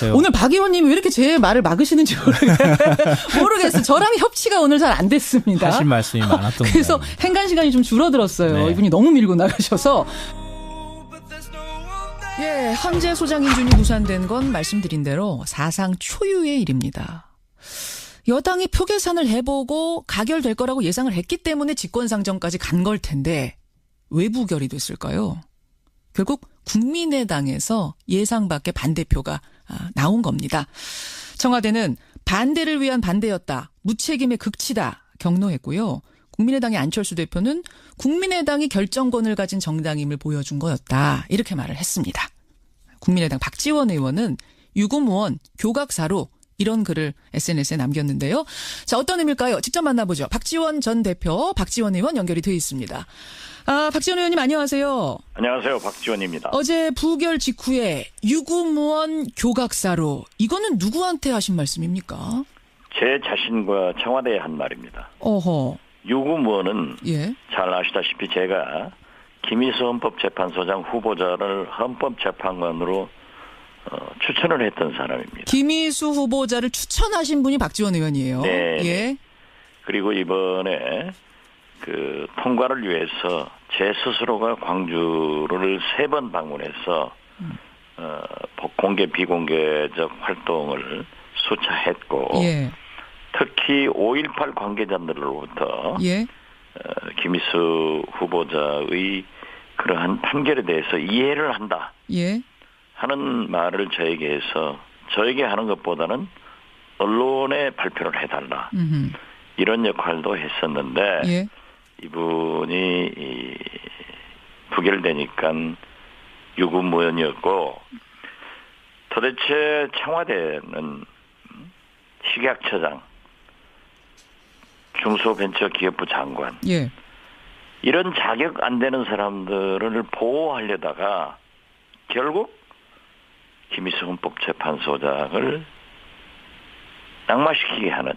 오늘 박 의원님이 왜 이렇게 제 말을 막으시는지 모르겠어요. 저랑 협치가 오늘 잘 안 됐습니다. 하실 말씀이 많았던 그래서 거예요. 행간 시간이 좀 줄어들었어요. 네. 이분이 너무 밀고 나가셔서. 예, 헌재 소장 인준이 무산된 건 말씀드린 대로 사상 초유의 일입니다. 여당이 표 계산을 해보고 가결될 거라고 예상을 했기 때문에 직권상정까지 간 걸 텐데 왜 부결이 됐을까요? 결국 국민의당에서 예상 밖의 반대표가 나온 겁니다. 청와대는 반대를 위한 반대였다. 무책임의 극치다. 경로했고요. 국민의당의 안철수 대표는 국민의당이 결정권을 가진 정당임을 보여준 거였다. 이렇게 말을 했습니다. 국민의당 박지원 의원은 유구무원 교각사로 이런 글을 SNS에 남겼는데요. 자, 어떤 의미일까요? 직접 만나보죠. 박지원 전 대표, 박지원 의원 연결이 되어 있습니다. 박지원 의원님 안녕하세요. 안녕하세요. 박지원입니다. 어제 부결 직후에 유구무원 교각사로 이거는 누구한테 하신 말씀입니까? 제 자신과 청와대에 한 말입니다. 어허. 유구무원은 예. 잘 아시다시피 제가 김희수 헌법재판소장 후보자를 헌법재판관으로 추천을 했던 사람입니다. 김희수 후보자를 추천하신 분이 박지원 의원이에요. 네. 예. 그리고 이번에 그 통과를 위해서 제 스스로가 광주를 3번 방문해서 공개 비공개적 활동을 수차했고 예. 특히 5.18 관계자들로부터 예. 김희수 후보자의 그러한 판결에 대해서 이해를 한다 예. 하는 말을 저에게 해서 저에게 하는 것보다는 언론에 발표를 해달라. 음흠. 이런 역할도 했었는데 예. 이분이 부결되니까 유구무원이었고 도대체 청와대는 식약처장, 중소벤처기업부 장관 예. 이런 자격 안 되는 사람들을 보호하려다가 결국 김희수 헌법재판소장을 낙마시키게 하는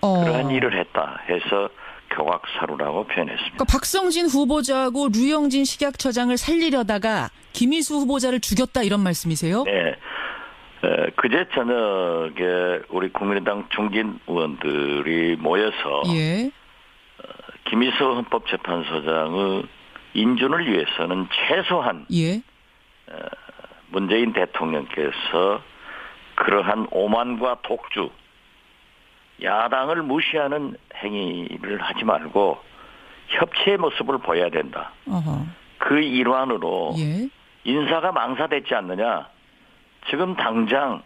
그러한 일을 했다 해서 교각사루라고 표현했습니다. 그러니까 박성진 후보자하고 류영진 식약처장을 살리려다가 김희수 후보자를 죽였다 이런 말씀이세요? 네. 그제 저녁에 우리 국민의당 중진 의원들이 모여서 예. 김희수 헌법재판소장의 인준을 위해서는 최소한 예. 문재인 대통령께서 그러한 오만과 독주, 야당을 무시하는 행위를 하지 말고 협치의 모습을 보여야 된다. 어허. 그 일환으로 예. 인사가 망사됐지 않느냐. 지금 당장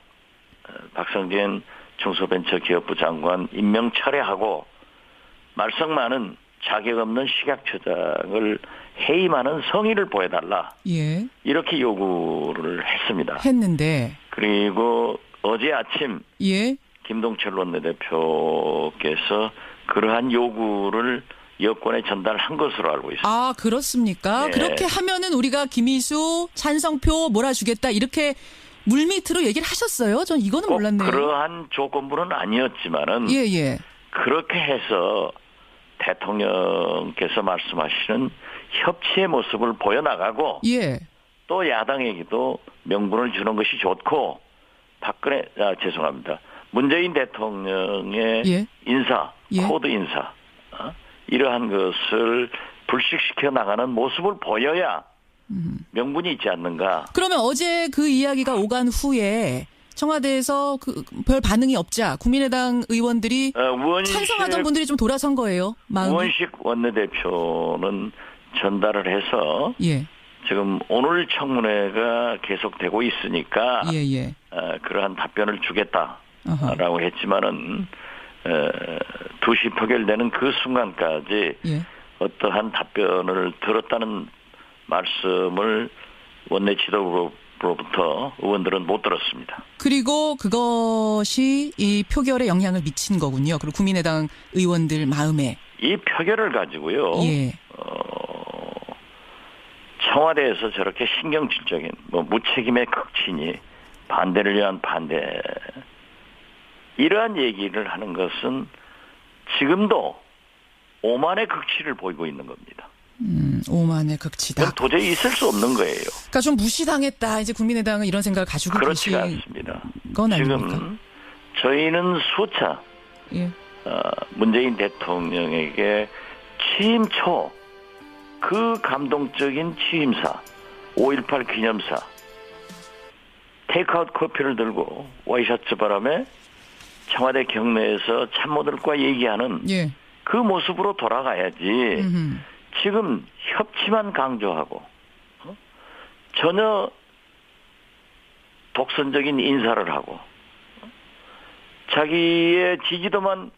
박성진 중소벤처기업부 장관 임명 철회하고 말썽 많은 자격 없는 식약처장을 해임하는 성의를 보여달라. 예. 이렇게 요구를 했습니다. 했는데. 그리고 어제 아침 예. 김동철 원내대표께서 그러한 요구를 여권에 전달한 것으로 알고 있습니다. 아, 그렇습니까? 네. 그렇게 하면은 우리가 김희수 찬성표 몰아주겠다 이렇게 물밑으로 얘기를 하셨어요? 전 이거는 꼭 몰랐네요. 그러한 조건부는 아니었지만은 예, 예. 그렇게 해서 대통령께서 말씀하시는 협치의 모습을 보여나가고 예. 또 야당에게도 명분을 주는 것이 좋고 죄송합니다. 문재인 대통령의 예. 인사, 예. 코드 인사 이러한 것을 불식시켜 나가는 모습을 보여야 명분이 있지 않는가. 그러면 어제 그 이야기가 오간 후에 청와대에서 별 반응이 없자 국민의당 의원들이 찬성하던 분들이 좀 돌아선 거예요. 마음이. 우원식 원내대표는 전달을 해서 예. 지금 오늘 청문회가 계속되고 있으니까 예, 예. 그러한 답변을 주겠다라고 어허. 했지만은 2시 표결되는 그 순간까지 예. 어떠한 답변을 들었다는 말씀을 원내 지도부로부터 의원들은 못 들었습니다. 그리고 그것이 이 표결에 영향을 미친 거군요. 그리고 국민의당 의원들 마음에. 이 표결을 가지고요. 예. 청와대에서 저렇게 신경질적인 무책임의 극치니 반대를 위한 반대 이러한 얘기를 하는 것은 지금도 오만의 극치를 보이고 있는 겁니다. 오만의 극치다. 그건 도저히 있을 수 없는 거예요. 그러니까 좀 무시당했다. 이제 국민의당은 이런 생각을 가지고 그렇지가 계신 않습니다. 건 아닙니까? 지금 저희는 수차 예. 문재인 대통령에게 취임 초 그 감동적인 취임사 5.18 기념사 테이크아웃 커피를 들고 와이셔츠 바람에 청와대 경내에서 참모들과 얘기하는 예. 그 모습으로 돌아가야지. 지금 협치만 강조하고 전혀 독선적인 인사를 하고 자기의 지지도만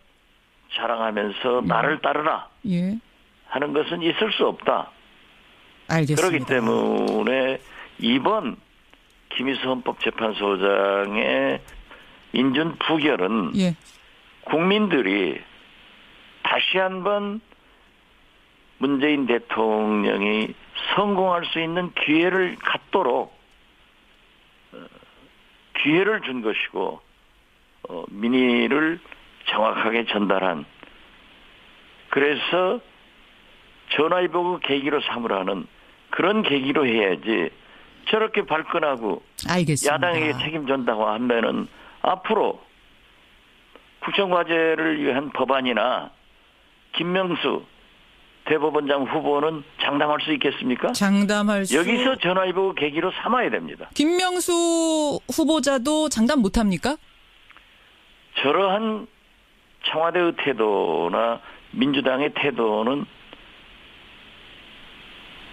자랑하면서 나를 따르라 예. 하는 것은 있을 수 없다. 알겠습니다. 그렇기 때문에 이번 김희수 헌법재판소장의 인준 부결은 예. 국민들이 다시 한번 문재인 대통령이 성공할 수 있는 기회를 갖도록 기회를 준 것이고 민의를 정확하게 전달한 그래서 전화위복을 계기로 삼으라는 그런 계기로 해야지 저렇게 발끈하고 알겠습니다. 야당에게 책임진다고 하면은 앞으로 국정과제를 위한 법안이나 김명수 대법원장 후보는 장담할 수 있겠습니까? 장담할 수. 여기서 전화위복을 계기로 삼아야 됩니다. 김명수 후보자도 장담 못합니까? 저러한 청와대의 태도나 민주당의 태도는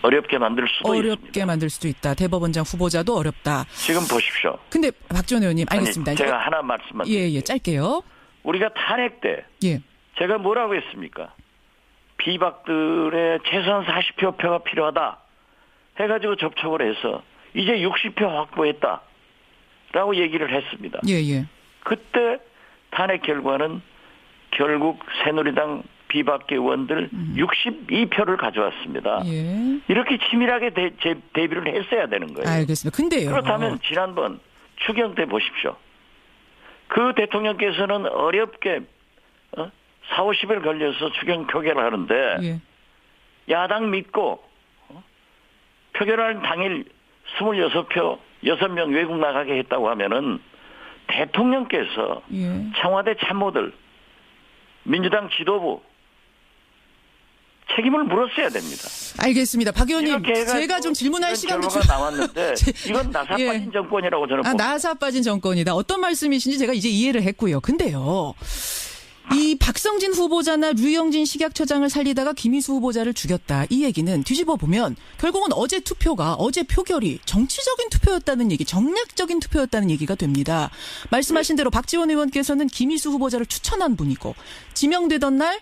어렵게 만들 수도 어렵게 있습니다. 만들 수도 있다. 대법원장 후보자도 어렵다. 지금 보십시오. 근데 박지원 의원님 알겠습니다. 아니, 제가 하나 말씀만 예, 짧게요. 우리가 탄핵 때 예. 제가 뭐라고 했습니까? 비박들의 최소한 40표 표가 필요하다 해가지고 접촉을 해서 이제 60표 확보했다라고 얘기를 했습니다. 예, 예. 그때 탄핵 결과는 결국 새누리당 비박계 의원들 62표를 가져왔습니다. 예. 이렇게 치밀하게 대비를 했어야 되는 거예요. 알겠습니다. 근데요. 그렇다면 지난번 추경 때 보십시오. 그 대통령께서는 어렵게 4, 50일 걸려서 추경 표결을 하는데 예. 야당 믿고 표결하는 당일 26표 6명 외국 나가게 했다고 하면은 대통령께서 예. 청와대 참모들 민주당 지도부 책임을 물었어야 됩니다. 알겠습니다. 박 의원님, 이렇게 제가 좀 질문할 시간도 결과가 나왔는데 이건 나사 예. 빠진 정권이라고 저는 봅니다. 나사 빠진 정권이다. 어떤 말씀이신지 제가 이제 이해를 했고요. 근데요. 이 박성진 후보자나 류영진 식약처장을 살리다가 김희수 후보자를 죽였다. 이 얘기는 뒤집어 보면 결국은 어제 표결이 정치적인 투표였다는 얘기, 정략적인 투표였다는 얘기가 됩니다. 말씀하신 대로 박지원 의원께서는 김희수 후보자를 추천한 분이고 지명되던 날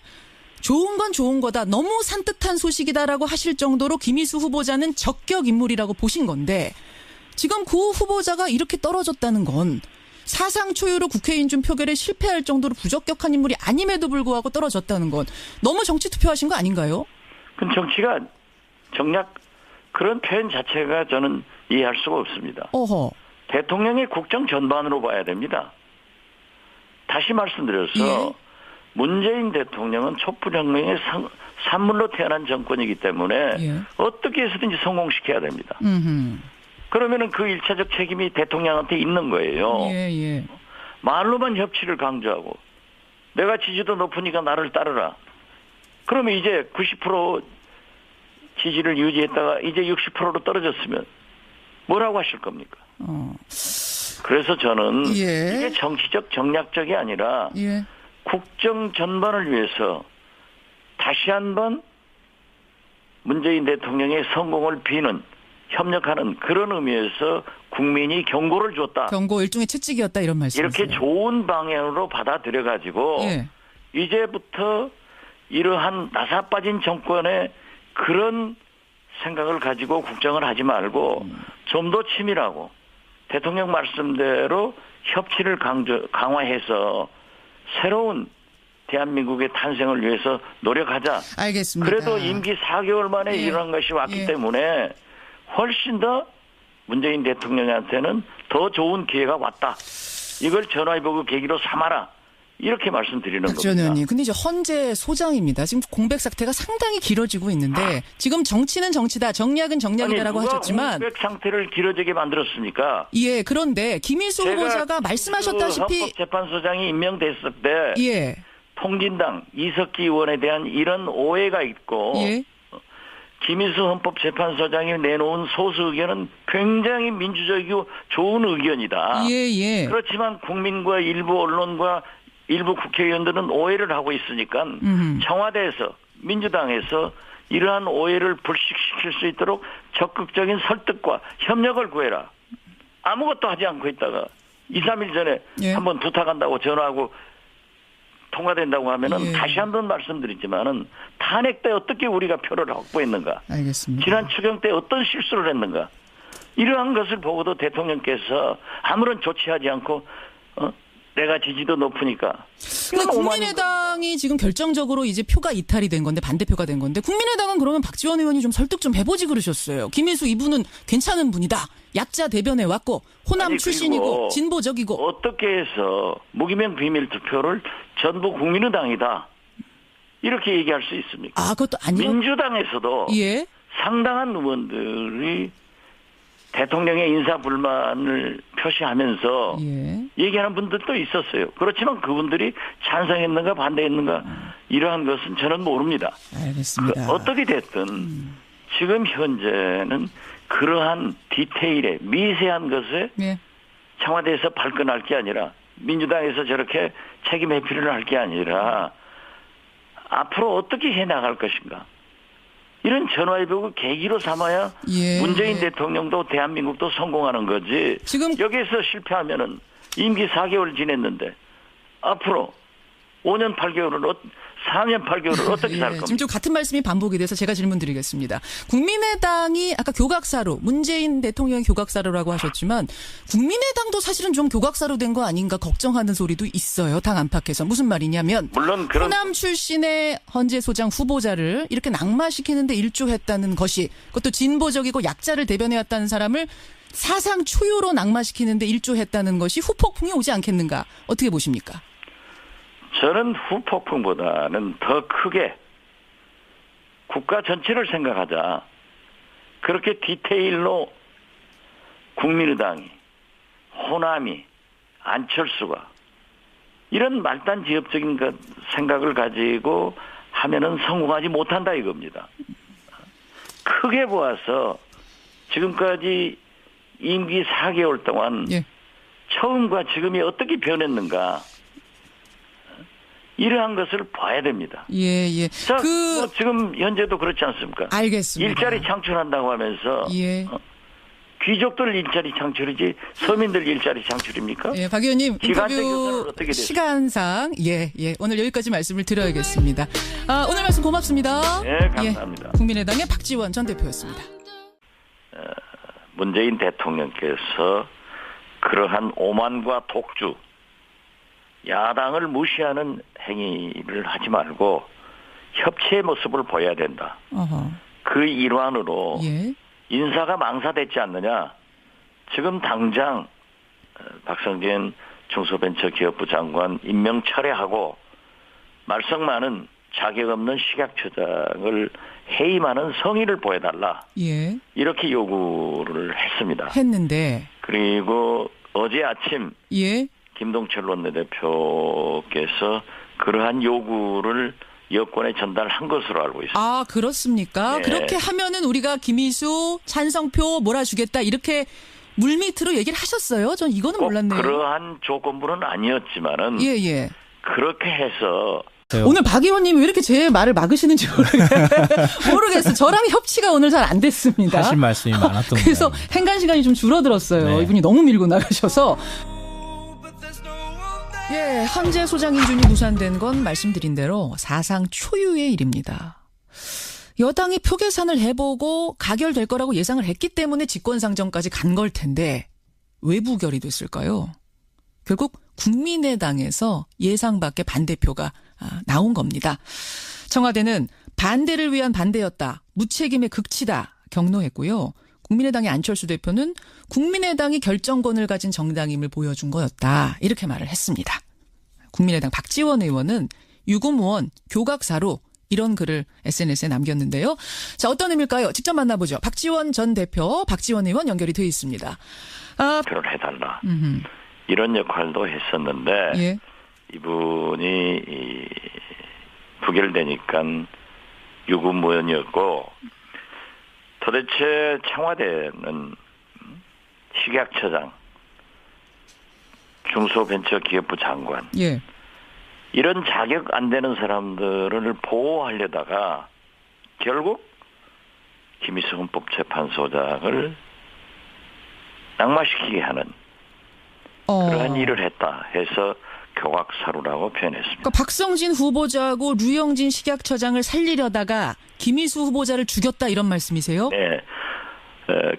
좋은 건 좋은 거다. 너무 산뜻한 소식이다라고 하실 정도로 김희수 후보자는 적격 인물이라고 보신 건데 지금 그 후보자가 이렇게 떨어졌다는 건 사상 초유로 국회 인준 표결에 실패할 정도로 부적격한 인물이 아님에도 불구하고 떨어졌다는 건 너무 정치 투표하신 거 아닌가요? 그 정치가 정략 그런 표현 자체가 저는 이해할 수가 없습니다. 어허. 대통령의 국정 전반으로 봐야 됩니다. 다시 말씀드려서 예. 문재인 대통령은 촛불혁명의 산물로 태어난 정권이기 때문에 예. 어떻게 해서든지 성공시켜야 됩니다. 음흠. 그러면은 그 일차적 책임이 대통령한테 있는 거예요. 예, 예. 말로만 협치를 강조하고 내가 지지도 높으니까 나를 따르라. 그러면 이제 90% 지지를 유지했다가 이제 60%로 떨어졌으면 뭐라고 하실 겁니까? 그래서 저는 예. 이게 정치적 정략적이 아니라 예. 국정 전반을 위해서 다시 한번 문재인 대통령의 성공을 비는 협력하는 그런 의미에서 국민이 경고를 줬다. 경고 일종의 채찍이었다 이런 말씀이세요. 이렇게 좋은 방향으로 받아들여 가지고 예. 이제부터 이러한 나사 빠진 정권의 그런 생각을 가지고 국정을 하지 말고 좀 더 치밀하고 대통령 말씀대로 협치를 강화해서 새로운 대한민국의 탄생을 위해서 노력하자. 알겠습니다. 그래도 임기 4개월 만에 예. 일어난 것이 왔기 예. 때문에 훨씬 더 문재인 대통령한테는 더 좋은 기회가 왔다. 이걸 전화위복의 계기로 삼아라. 이렇게 말씀드리는 박 전 겁니다. 의원님, 근데 이제 헌재 소장입니다. 지금 공백 사태가 상당히 길어지고 있는데 지금 정치는 정치다, 정략은 정략이다라고 누가 하셨지만 공백 상태를 길어지게 만들었습니까? 예, 그런데 김일수 후보자가 말씀하셨다시피 헌법재판소장이 임명됐을 때 예, 통진당 이석기 의원에 대한 이런 오해가 있고 예, 김일수 헌법재판소장이 내놓은 소수 의견은 굉장히 민주적이고 좋은 의견이다. 예, 예. 그렇지만 국민과 일부 언론과 일부 국회의원들은 오해를 하고 있으니까 청와대에서 민주당에서 이러한 오해를 불식시킬 수 있도록 적극적인 설득과 협력을 구해라. 아무것도 하지 않고 있다가 2, 3일 전에 예. 한번 부탁한다고 전화하고 통과된다고 하면은 예. 다시 한번 말씀드리지만은 탄핵 때 어떻게 우리가 표를 확보했는가? 알겠습니다. 지난 추경 때 어떤 실수를 했는가? 이러한 것을 보고도 대통령께서 아무런 조치하지 않고 내가 지지도 높으니까. 근데 국민의당이 지금 결정적으로 이제 표가 이탈이 된 건데 반대표가 된 건데 국민의당은 그러면 박지원 의원이 좀 설득 좀 해보지 그러셨어요. 김일수 이분은 괜찮은 분이다. 약자 대변에 왔고 호남 아니, 출신이고 진보적이고. 어떻게 해서 무기명 비밀 투표를 전부 국민의당이다. 이렇게 얘기할 수 있습니까? 아, 그것도 아니라. 민주당에서도 예. 상당한 의원들이 대통령의 인사 불만을 표시하면서 예. 얘기하는 분들도 있었어요. 그렇지만 그분들이 찬성했는가 반대했는가 이러한 것은 저는 모릅니다. 알겠습니다. 어떻게 됐든 지금 현재는 그러한 디테일에 미세한 것에 예. 청와대에서 발끈할 게 아니라 민주당에서 저렇게 책임 회피를 할 게 아니라 앞으로 어떻게 해나갈 것인가. 이런 전화위복을 계기로 삼아야 예. 문재인 대통령도 대한민국도 성공하는 거지. 지금 여기에서 실패하면은 임기 4개월 지냈는데 앞으로 5년 8개월을 4년 8개월을 어떻게 살 겁니까? 지금 좀 같은 말씀이 반복이 돼서 제가 질문 드리겠습니다. 국민의당이 아까 교각사로 문재인 대통령의 교각사로라고 하셨지만 국민의당도 사실은 좀 교각사로 된 거 아닌가 걱정하는 소리도 있어요. 당 안팎에서. 무슨 말이냐면 물론 그런 호남 출신의 헌재 소장 후보자를 이렇게 낙마시키는데 일조했다는 것이 그것도 진보적이고 약자를 대변해왔다는 사람을 사상 초유로 낙마시키는데 일조했다는 것이 후폭풍이 오지 않겠는가. 어떻게 보십니까? 저는 후폭풍보다는 더 크게 국가 전체를 생각하자. 그렇게 디테일로 국민의당이, 호남이, 안철수가 이런 말단지엽적인 생각을 가지고 하면은 성공하지 못한다 이겁니다. 크게 보아서 지금까지 임기 4개월 동안 예. 처음과 지금이 어떻게 변했는가. 이러한 것을 봐야 됩니다. 예, 예. 자, 뭐 지금 현재도 그렇지 않습니까? 알겠습니다. 일자리 창출한다고 하면서 예. 귀족들 일자리 창출이지 서민들 일자리 창출입니까? 예, 박 의원님 기간적 요소는 인터뷰 어떻게 됐어요? 시간상 예, 오늘 여기까지 말씀을 드려야겠습니다. 오늘 말씀 고맙습니다. 네, 감사합니다. 예, 국민의당의 박지원 전 대표였습니다. 문재인 대통령께서 그러한 오만과 독주, 야당을 무시하는 행위를 하지 말고 협치의 모습을 보여야 된다. 어허. 그 일환으로 예. 인사가 망사됐지 않느냐. 지금 당장 박성진 중소벤처기업부 장관 임명 철회하고 말썽 많은 자격 없는 식약처장을 해임하는 성의를 보여달라. 예. 이렇게 요구를 했습니다. 했는데 그리고 어제 아침 예. 김동철 원내대표께서 그러한 요구를 여권에 전달한 것으로 알고 있습니다. 아, 그렇습니까? 네. 그렇게 하면은 우리가 김희수 찬성표 몰아주겠다 이렇게 물밑으로 얘기를 하셨어요? 전 이거는 꼭 몰랐네요. 그러한 조건부는 아니었지만은 예, 예. 그렇게 해서 오늘 박 의원님 왜 이렇게 제 말을 막으시는지 모르겠어요. 저랑 협치가 오늘 잘 안 됐습니다. 하실 말씀이 많았던 그래서 거예요. 행간 시간이 좀 줄어들었어요. 네. 이분이 너무 밀고 나가셔서. 예, 헌재 소장 인준이 무산된 건 말씀드린 대로 사상 초유의 일입니다. 여당이 표 계산을 해보고 가결될 거라고 예상을 했기 때문에 직권상정까지 간 걸 텐데 왜 부결이 됐을까요? 결국 국민의당에서 예상 밖의 반대표가 나온 겁니다. 청와대는 반대를 위한 반대였다. 무책임의 극치다. 경로했고요. 국민의당의 안철수 대표는 국민의당이 결정권을 가진 정당임을 보여준 거였다. 이렇게 말을 했습니다. 국민의당 박지원 의원은 유구무원 교각사로 이런 글을 SNS에 남겼는데요. 자, 어떤 의미일까요? 직접 만나보죠. 박지원 전 대표, 박지원 의원 연결이 돼 있습니다. 표를 해달라. 이런 역할도 했었는데 예. 이분이 부결되니까 유구무원이었고 도대체 청와대는 식약처장, 중소벤처기업부 장관 예. 이런 자격 안 되는 사람들을 보호하려다가 결국 김희수 헌법재판소장을 낙마시키게 하는 그러한 일을 했다 해서 교각사루라고 표현했습니다. 그러니까 박성진 후보자하고 류영진 식약처장을 살리려다가 김희수 후보자를 죽였다 이런 말씀이세요? 네.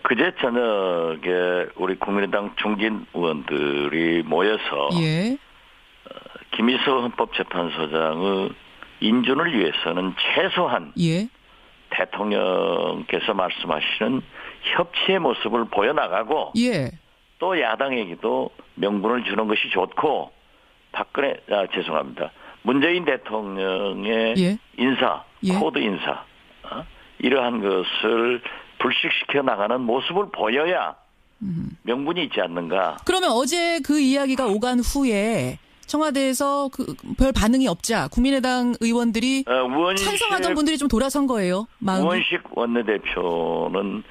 그제 저녁에 우리 국민의당 중진 의원들이 모여서 예. 김희수 헌법재판소장의 인준을 위해서는 최소한 예. 대통령께서 말씀하시는 협치의 모습을 보여나가고 예. 또 야당에게도 명분을 주는 것이 좋고 문재인 대통령의 예. 인사, 예. 코드 인사 이러한 것을 불식시켜 나가는 모습을 보여야 명분이 있지 않는가. 그러면 어제 그 이야기가 오간 후에 청와대에서 별 반응이 없자 국민의당 의원들이 찬성하던 분들이 좀 돌아선 거예요. 마음이. 우원식 원내대표는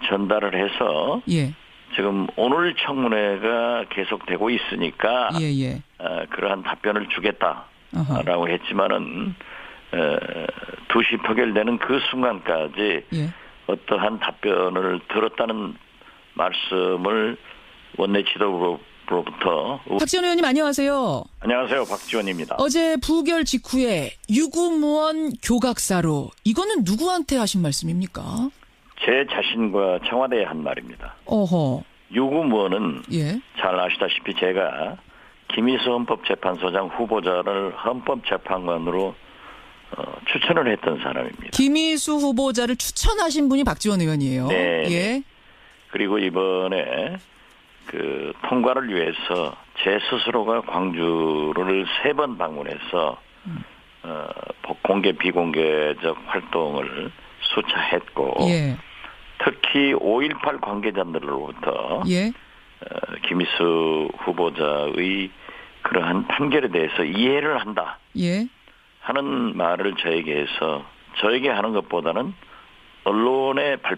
전달을 해서 예. 지금 오늘 청문회가 계속되고 있으니까 예. 그러한 답변을 주겠다라고 했지만은 2시 표결되는 그 순간까지 예. 어떠한 답변을 들었다는 말씀을 원내 지도부로부터. 박지원 의원님 안녕하세요. 안녕하세요. 박지원입니다. 어제 부결 직후에 유구무원 교각사로 이거는 누구한테 하신 말씀입니까? 제 자신과 청와대에 한 말입니다. 어허. 유구무원은 예. 잘 아시다시피 제가 김희수 헌법재판소장 후보자를 헌법재판관으로 추천을 했던 사람입니다. 김희수 후보자를 추천하신 분이 박지원 의원이에요. 네. 예. 그리고 이번에 그 통과를 위해서 제 스스로가 광주를 3번 방문해서 공개 비공개적 활동을 수차했고 예. 특히 5.18 관계자들로부터 예. 김희수 후보자의 그러한 판결에 대해서 이해를 한다 예. 하는 말을 저에게 해서 저에게 하는 것보다는 언론에